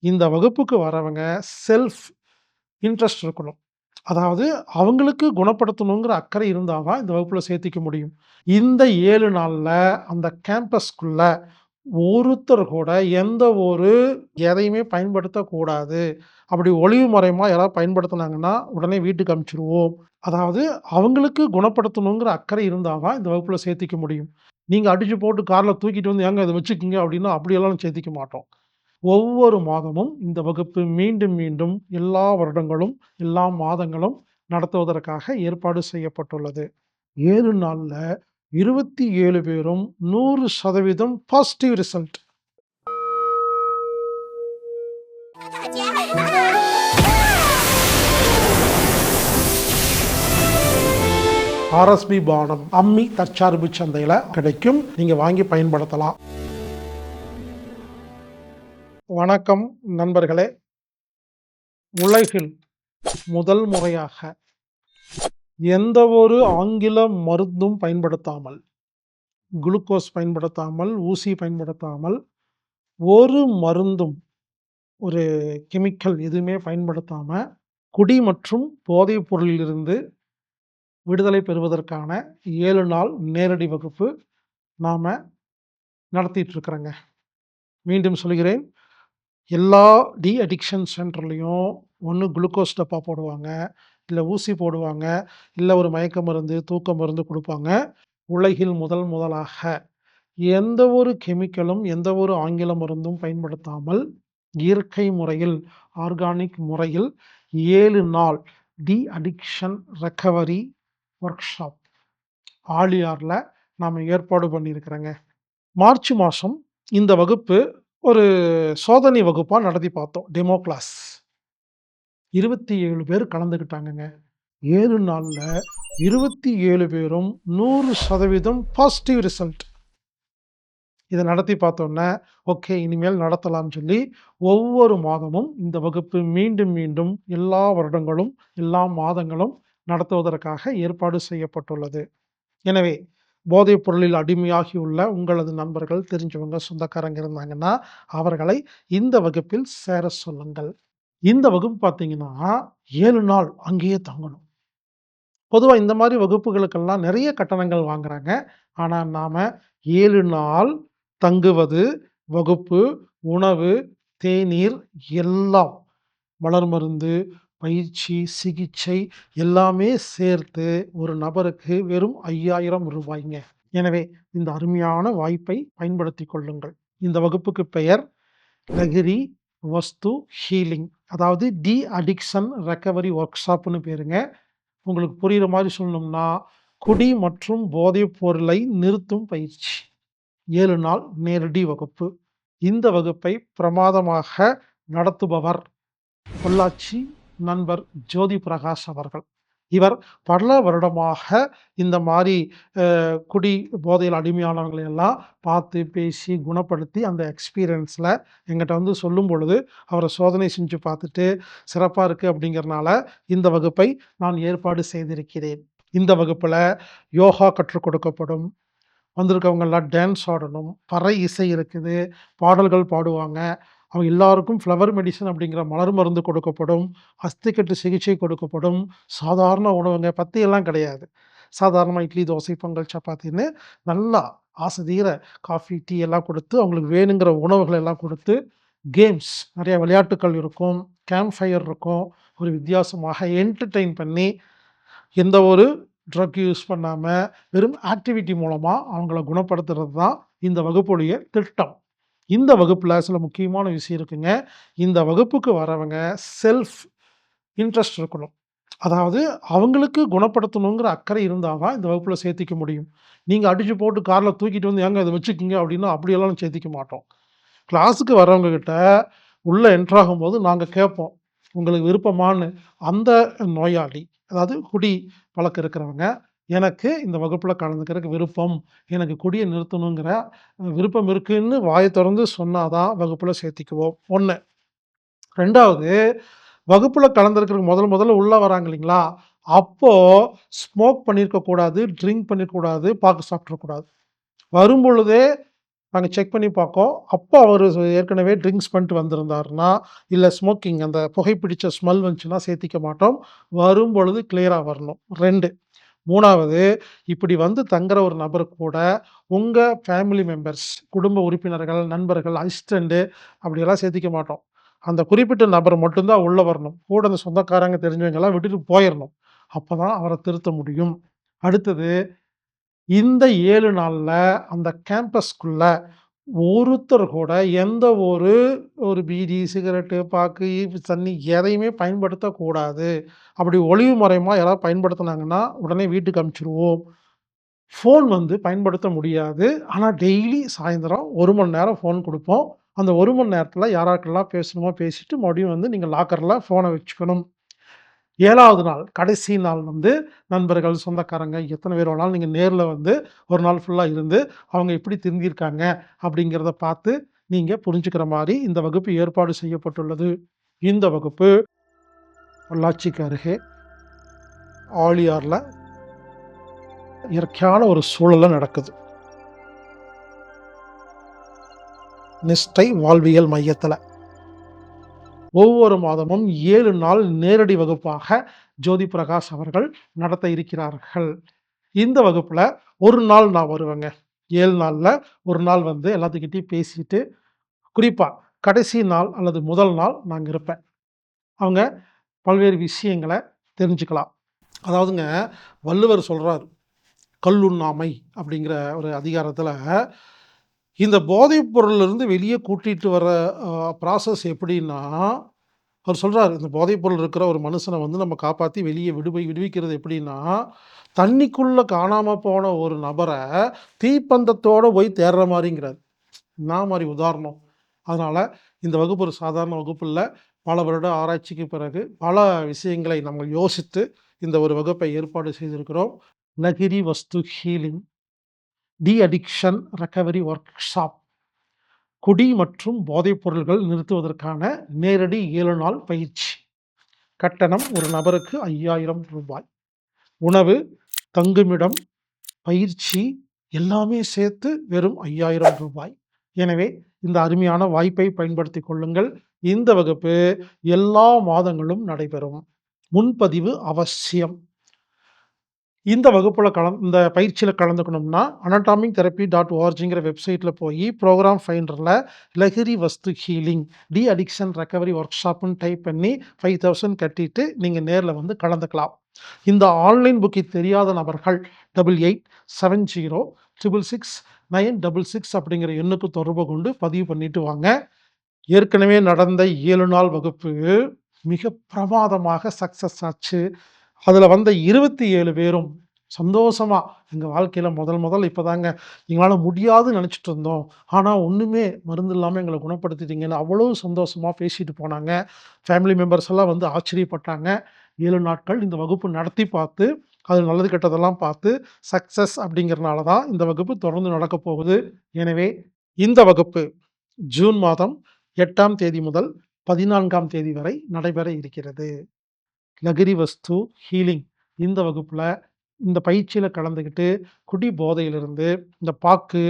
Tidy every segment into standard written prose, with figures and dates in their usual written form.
இந்த வகுப்புக்கு வரவங்க செல்ஃப் இன்ட்ரெஸ்ட் இருக்கணும். அதாவது அவங்களுக்கு குணப்படுத்தணுங்கிற அக்கறை இருந்தா தான் இந்த வகுப்புல சேர்த்திக்க முடியும். இந்த 7 நாள்ல அந்த கேம்பஸ்குள்ள ஒருத்தர் கூட எந்த ஒரு எதையுமே பயன்படுத்தக்கூடாது. அப்படி ஒளிவு மறைவா யாராவது பயன்படுத்துனாங்கன்னா, உடனே வீட்டுக்கு அனுப்பிச்சுருவோம். அதாவது அவங்களுக்கு குணப்படுத்தணுங்கிற அக்கறை இருந்தா தான் இந்த வகுப்புல சேர்த்திக்க முடியும். நீங்க அடிச்சு போட்டு கார்ல தூக்கிட்டு வந்து, "ஏங்க இத வச்சுக்கங்க" அப்படின்னா அப்படியெல்லாம் சேர்த்திக்க மாட்டோம். ஒவ்வொரு மாதமும் இந்த வகுப்பு மீண்டும் மீண்டும் எல்லா வருடங்களும், எல்லா மாதங்களும் நடத்துவதற்காக ஏற்பாடு செய்யப்பட்டுள்ளது. 7 நாள்ல 27 பேரும் 100% பாசிட்டிவ் ரிசல்ட். ஆர்எஸ்பி பானம் அம்மி தற்சார்பு சந்தையில கிடைக்கும். நீங்க வாங்கி பயன்படுத்தலாம். வணக்கம் நண்பர்களே. உலகில் முதல் முறையாக எந்த ஒரு ஆங்கில மருந்தும் பயன்படுத்தாமல், குளுக்கோஸ் பயன்படுத்தாமல், ஊசி பயன்படுத்தாமல், ஒரு மருந்தும் ஒரு கெமிக்கல் எதுவுமே பயன்படுத்தாம, குடி மற்றும் போதைப் பொருளிலிருந்து விடுதலை பெறுவதற்கான 7 நாள் நேரடி வகுப்பு நாம நடத்திட்டு இருக்கிறோங்க. மீண்டும் சொல்கிறேன். எல்லா அடிக்ஷன் சென்டர்லயும் ஒண்ணு குளுக்கோஸ் டப்பா போடுவாங்க, இல்ல ஊசி போடுவாங்க, இல்ல ஒரு மயக்க மருந்து, தூக்க மருந்து குடுப்பாங்க. உலகில் முதலாக எந்த ஒரு கெமிக்கலும், எந்த ஒரு ஆங்கில மருந்தும் பயன்படுத்தாமல், இயற்கை முறையில், ஆர்கானிக் முறையில் 7 நாள் அடிக்ஷன் ரெக்கவரி ஒர்க்ஷாப் ஆழியார்ல நாம ஏற்பாடு பண்ணியிருக்கிறோங்க. மார்ச் மாசம் இந்த வகுப்பு ஒரு சோதனை வகுப்பா நடத்தி பார்த்தோம். Demo class. 27 பேர் கலந்துக்கிட்டாங்கங்க. 7 நாள்ல 27 பேரும் 100% பாசிட்டிவ் ரிசல்ட். இத நடத்தி பார்த்தோன்னே, ஓகே இனிமேல் நடத்தலாம்னு சொல்லி, ஒவ்வொரு மாதமும் இந்த வகுப்பு மீண்டும் மீண்டும் எல்லா வருடங்களும், எல்லா மாதங்களும் நடத்துவதற்காக ஏற்பாடு செய்யப்பட்டுள்ளது. எனவே, போதைப் பொருளில் அடிமையாகியுள்ள உங்களது நண்பர்கள், தெரிஞ்சவங்க, சொந்தக்காரங்க இருந்தாங்கன்னா, அவர்களை இந்த வகுப்பில் சேர சொல்லுங்கள். இந்த வகுப்பு பார்த்தீங்கன்னா, 7 நாள் அங்கேயே தங்கணும். பொதுவா இந்த மாரி வகுப்புகளுக்கெல்லாம் நெறைய கட்டணங்கள் வாங்குறாங்க. ஆனா, நாம 7 நாள் தங்குவது, வகுப்பு, உணவு, தேநீர் எல்லாம் மலர் மருந்து, பயிற்சி, சிகிச்சை எல்லாமே சேர்த்து ஒரு நபருக்கு வெறும் ரூ. 5000. எனவே இந்த அருமையான வாய்ப்பை பயன்படுத்திக் கொள்ளுங்கள். இந்த வகுப்புக்கு பெயர் லஹிரி வஸ்து ஹீலிங். அதாவது அடிக்ஷன் ரெக்கவரி ஒர்க் ஷாப்னு பேருங்க. உங்களுக்கு புரியிற மாரி சொல்லணும்னா, குடி மற்றும் போதைப் பொருளை நிறுத்தும் பயிற்சி. 7 நாள் நேரடி வகுப்பு. இந்த வகுப்பை பிரமாதமாக நடத்துபவர் பொள்ளாச்சி நண்பர் ஜோதி பிரகாஷ் அவர்கள். இவர் பல வருடமாக இந்த மாரி குடி போதையில் அடிமையானவங்களை எல்லாம் பார்த்து, பேசி, குணப்படுத்தி அந்த எக்ஸ்பீரியன்ஸ்ல என்கிட்ட வந்து சொல்லும் பொழுது, அவர சோதனை செஞ்சு பார்த்துட்டு சிறப்பா இருக்கு அப்படிங்கிறனால இந்த வகுப்பை நான் ஏற்பாடு செய்திருக்கிறேன். இந்த வகுப்புல யோகா கற்றுக் கொடுக்கப்படும். வந்திருக்கவங்கலாம் டான்ஸ் ஆடணும். பறை இசை இருக்குது. பாடல்கள் பாடுவாங்க. அவங்க எல்லாருக்கும் ஃப்ளவர் மெடிசின் அப்படிங்கிற மலர் மருந்து கொடுக்கப்படும். அஸ்திக்கட்டு சிகிச்சை கொடுக்கப்படும். சாதாரண உணவுங்க. பத்தியெல்லாம் கிடையாது. சாதாரணமா இட்லி, தோசை, பொங்கல், சப்பாத்தின்னு நல்லா ஆசை தீர காஃபி, டீ எல்லாம் கொடுத்து, அவங்களுக்கு வேணுங்கிற உணவுகள் எல்லாம் கொடுத்து, கேம்ஸ் நெறைய விளையாட்டுக்கள் இருக்கும். கேம்ப் ஃபயர் இருக்கும். ஒரு வித்தியாசமாக என்டர்டெயின் பண்ணி, எந்த ஒரு ட்ரக் யூஸ் பண்ணாம, வெறும் ஆக்டிவிட்டி மூலமா அவங்கள குணப்படுத்துறது தான் இந்த வகுப்புடைய திட்டம். இந்த வகுப்புல சில முக்கியமான விஷயம் இருக்குங்க. இந்த வகுப்புக்கு வரவங்க செல்ஃப் இன்ட்ரெஸ்ட் இருக்கணும். அதாவது அவங்களுக்கு குணப்படுத்தணுங்கிற அக்கறை இருந்தா தான் இந்த வகுப்புல சேர்த்திக்க முடியும். நீங்க அடிச்சு போட்டு கார்ல தூக்கிட்டு வந்து, "ஏங்க இத வச்சுக்கங்க" அப்படின்னா அப்படியெல்லாம் சேர்த்திக்க மாட்டோம். கிளாஸுக்கு வர்றவங்க கிட்ட உள்ள என்டர் ஆகும்போது நாங்க கேட்போம். உங்களுக்கு விருப்பமான்னு. அந்த நோயாளி, அதாவது குடி பழக்கம் இருக்கிறவங்க, எனக்கு இந்த வகுப்புல கலந்துக்கிறதுக்கு விருப்பம். எனக்கு குடிய நிறுத்தணுங்கிற விருப்பம் இருக்குன்னு வாய தொறந்து சொன்னா தான் வகுப்புல சேர்த்திக்குவோம். 1. 2வது வகுப்புல கலந்துருக்கிறதுக்கு முதல்ல உள்ள வராங்க இல்லைங்களா? அப்போ ஸ்மோக் பண்ணியிருக்க கூடாது, ட்ரிங்க் பண்ணியிருக்க கூடாது, பாக்கு சாப்பிட்டுறக் கூடாது. வரும்பொழுதே நாங்க செக் பண்ணி பார்க்கோம். அப்போ அவரு ஏற்கனவே ட்ரிங்க்ஸ் பண்ணிட்டு வந்திருந்தாருன்னா, இல்ல ஸ்மோக்கிங் அந்த புகைப்பிடிச்ச ஸ்மெல் வந்துச்சுன்னா சேர்த்திக்க மாட்டோம். வரும்பொழுது கிளியரா வரணும். 2 3வது இப்படி வந்து தங்குற ஒரு நபர் கூட உங்க ஃபேமிலி மெம்பர்ஸ், குடும்ப உறுப்பினர்கள், நண்பர்கள், அசிஸ்டன்ட் அப்படியெல்லாம் சேர்த்திக்க மாட்டோம். அந்த குறிப்பிட்ட நபர் மட்டும் தான் உள்ள வரணும். கூட அந்த சொந்தக்காரங்க தெரிஞ்சவங்கலாம் விட்டுட்டு போயிறணும். அப்பதான் அவர திருத்த முடியும். அடுத்தது இந்த 7 நாள்ல அந்த கேம்பஸ்க்குள்ள ஒருத்தர் கூட எந்த ஒரு பீடி, சிகரெட்டு, பாக்கு, தண்ணி எதையுமே பயன்படுத்தக்கூடாது. அப்படி ஒளிவு மறைவா யாராவது பயன்படுத்துனாங்கன்னா, உடனே வீட்டுக்கு அனுப்பிச்சுருவோம். ஃபோன் வந்து பயன்படுத்த முடியாது. ஆனா டெய்லி சாயந்தரம் 1 மணி நேரம் ஃபோன் குடுப்போம். அந்த 1 மணி நேரத்தில யாரார்ட்டலாம் பேசணுமோ பேசிட்டு, மறுபடியும் வந்து நீங்க லாக்கர்ல ஃபோன வச்சுக்கணும். 7வது நாள், கடைசி நாள் வந்து நண்பர்கள், சொந்தக்காரங்க எத்தன பேர் வேணாலும் நீங்க நேர்ல வந்து ஒரு நாள் ஃபுல்லா இருந்து, அவங்க எப்படி திருந்தியிருக்காங்க அப்படிங்கிறத பார்த்து, நீங்க புரிஞ்சுக்கிற மாரி இந்த வகுப்பு ஏற்பாடு செய்யப்பட்டுள்ளது. இந்த வகுப்பு பொள்ளாச்சிக்கு அருகே ஆழியார்ல இயற்கையான ஒரு சூழல்ல நடக்குது. நிஷ்டை வாழ்வியல் மையத்துல. ஒவ்வொரு மாதமும் 7 நாள் நேரடி வகுப்பாக ஜோதி பிரகாஷ் அவர்கள் நடத்த இருக்கிறார்கள். இந்த வகுப்புல 1 நாள் நான் வருவேங்க. 7 நாள்ல 1 நாள் வந்து எல்லாத்துக்கிட்டயும் பேசிட்டு, குறிப்பா கடைசி நாள் அல்லது முதல் நாள் நான் அங்க இருப்பேன். அவங்க பல்வேறு விஷயங்கள தெரிஞ்சுக்கலாம். அதாவதுங்க வள்ளுவர் சொல்றாரு, "கள்ளுண்ணாமை" அப்படிங்கிற ஒரு அதிகாரத்துல, இந்த போதைப் பொருள்லருந்து வெளிய கூட்டிட்டு வர ப்ராசஸ் எப்படின்னா, அவர் சொல்றாரு, இந்த போதைப் பொருள் இருக்கிற ஒரு மனுஷன வந்து நம்ம காப்பாத்தி வெளிய விடுவிக்கிறது எப்படின்னா, தண்ணிக்குள்ள காணாம போன ஒரு நபர தீப்பந்தத்தோட போய் தேடுற மாரிங்கிறாரு. என்னா மாரி உதாரணம்? அதனால இந்த வகுப்பு ஒரு சாதாரண வகுப்பு இல்ல. பல வருட ஆராய்ச்சிக்கு பிறகு, பல விஷயங்களை நம்ம யோசித்து இந்த ஒரு வகுப்பை ஏற்பாடு செய்திருக்கிறோம். லகிரி வஸ்து healing, de addiction recovery workshop. குடி மற்றும் போதைப் பொருள்கள் நிறுத்துவதற்கான நேரடி 7 நாள் பயிற்சி. கட்டணம் ஒரு நபருக்கு ரூ. 5000. உணவு, தங்குமிடம், பயிற்சி எல்லாமே சேர்த்து வெறும் ரூ. 5000. எனவே இந்த அருமையான வாய்ப்பை பயன்படுத்திக் கொள்ளுங்கள். இந்த வகுப்பு எல்லா மாதங்களும் நடைபெறும். முன்பதிவு அவசியம். இந்த வகுப்புல இந்த பயிற்சியில கலந்துக்கணும்னா, anatomic-therapy.orgங்கிற வெப்சைட்ல போயி புரோகிராம் ஃபைண்டர்ல Lahiri Vastu healing, de addiction recovery ஒர்க்ஷாப்ன்னு டைப் பண்ணி 5000 கட்டிட்டு நீங்க நேர்ல வந்து கலந்துக்கலாம். இந்த ஆன்லைன் புக்கிங் தெரியாத நபர்கள் 8870666966 அப்படிங்கிற எண்ணுக்கு தொடர்பு கொண்டு பதிவு பண்ணிட்டு வாங்க. ஏற்கனவே நடந்த 7 நாள் வகுப்பு மிக பிரமாதமாக சக்சஸ் ஆச்சு. அதுல வந்த 27 பேரும் சந்தோஷமா, "எங்க வாழ்க்கையில முதல் இப்பதாங்க எங்களால முடியாதுன்னு நெனச்சுட்டு இருந்தோம். ஆனா ஒண்ணுமே மருந்து இல்லாம எங்கள குணப்படுத்திட்டீங்கன்னு" அவ்வளோ சந்தோஷமா பேசிட்டு போனாங்க. ஃபேமிலி மெம்பர்ஸ் எல்லாம் வந்து ஆச்சரியப்பட்டாங்க. 7 நாட்கள் இந்த வகுப்பு நடத்தி பார்த்து, அது நல்லது கெட்டதெல்லாம் பார்த்து சக்சஸ் அப்படிங்கிறனால தான் இந்த வகுப்பு தொடர்ந்து நடக்கப் போகுது. எனவே இந்த வகுப்பு ஜூன் மாதம் 8ஆம் தேதி முதல் 14ஆம் தேதி வரை நடைபெற இருக்கிறது. லகிரி வஸ்து ஹீலிங் இந்த வகுப்புல இந்த பயிற்சியில கலந்துக்கிட்டு, குடி போதையிலிருந்து, இந்த பாக்கு,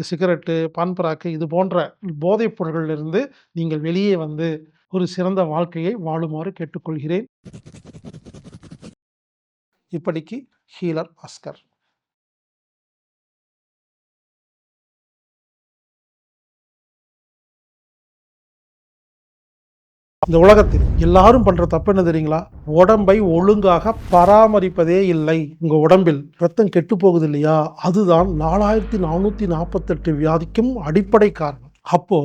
சிகரெட்டு, பான் பராக்கு இது போன்ற போதைப் பொருள்களிலிருந்து நீங்கள் வெளியே வந்து ஒரு சிறந்த வாழ்க்கையை வாழுமாறு கேட்டுக்கொள்கிறேன். இப்படிக்கு ஹீலர் பாஸ்கர். இந்த உலகத்தில் எல்லாரும் பண்ற தப்பு என்ன தெரியுங்களா? உடம்பை ஒழுங்காக பராமரிப்பதே இல்லை. உங்க உடம்பில் ரத்தம் கெட்டு போகுது இல்லையா? அதுதான் 4448 வியாதிக்கும் அடிப்படை காரணம். அப்போ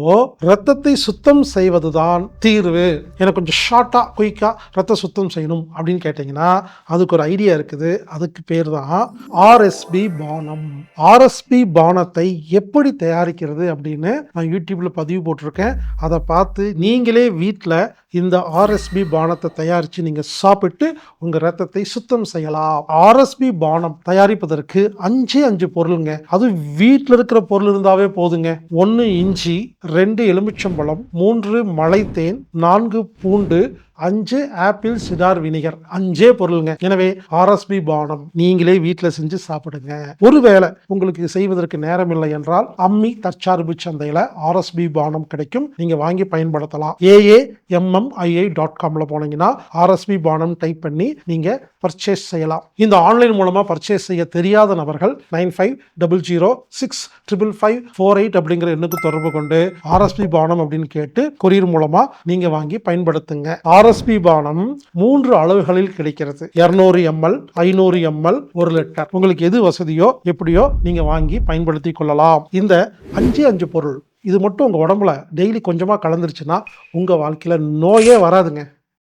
ரத்தத்தை சுத்தம் செய்வதுதான் தீர்வு. எனக்கு கொஞ்சம் ஷார்ட்டா, குயிக்கா ரத்த சுத்தம் செய்யணும் அப்படின்னு கேட்டீங்கன்னா, அதுக்கு ஒரு ஐடியா இருக்குது. அதுக்கு பேர் தான் ஆர்எஸ்பி பானம். ஆர்எஸ்பி பானத்தை எப்படி தயாரிக்கிறது அப்படின்னு நான் யூடியூப்ல பதிவு போட்டிருக்கேன். அதை பார்த்து நீங்களே வீட்ல இந்த ஆர்எஸ்பி பானத்தை தயாரிச்சு நீங்க சாப்பிட்டு உங்க ரத்தத்தை சுத்தம் செய்யலாம். ஆர்எஸ்பி பானம் தயாரிப்பதற்கு 5 பொருளுங்க. அது வீட்ல இருக்கிற பொருள் இருந்தாவே போதுங்க. 1 இஞ்சி, 2 எலுமிச்சம்பழம், 3 மலைத்தேன், 4 பூண்டு, 5 ஆப்பிள் சிடார் வினிகர் 5 பொருளுங்க. எனவே ஆர்எஸ்பி பானம் நீங்களே வீட்டில் செஞ்சு சாப்பிடுங்க. ஒருவேளை உங்களுக்கு செய்வதற்கு நேரம் இல்லை என்றால் அம்மி தற்சார்பு சந்தையில் ஆர்எஸ்பி பானம் கிடைக்கும், நீங்க வாங்கி பயன்படுத்தலாம். AAMMII.comல போனீங்கன்னா ஆர்எஸ்பி பானம் டைப் பண்ணி நீங்க பர்ச்சேஸ் செய்யலாம். இந்த ஆன்லைன் மூலமா பர்ச்சேஸ் செய்ய தெரியாத நபர்கள் 9500655548 அப்படிங்கிற எண்ணுக்கு தொடர்பு கொண்டு ஆர்எஸ்பி பானம் அப்படின்னு கேட்டு கொரியர் மூலமா நீங்க வாங்கி பயன்படுத்துங்க. ஆர்எஸ்பி பானம் 3 அளவுகளில் கிடைக்கிறது. 200 ml, 500 ml, 1 லிட்டர். உங்களுக்கு எது வசதியோ எப்படியோ நீங்க வாங்கி பயன்படுத்தி கொள்ளலாம். இந்த 5 பொருள் இது மட்டும் உங்க உடம்புல டெய்லி கொஞ்சமா கலந்துருச்சுன்னா உங்க வாழ்க்கையில நோயே வராதுங்க.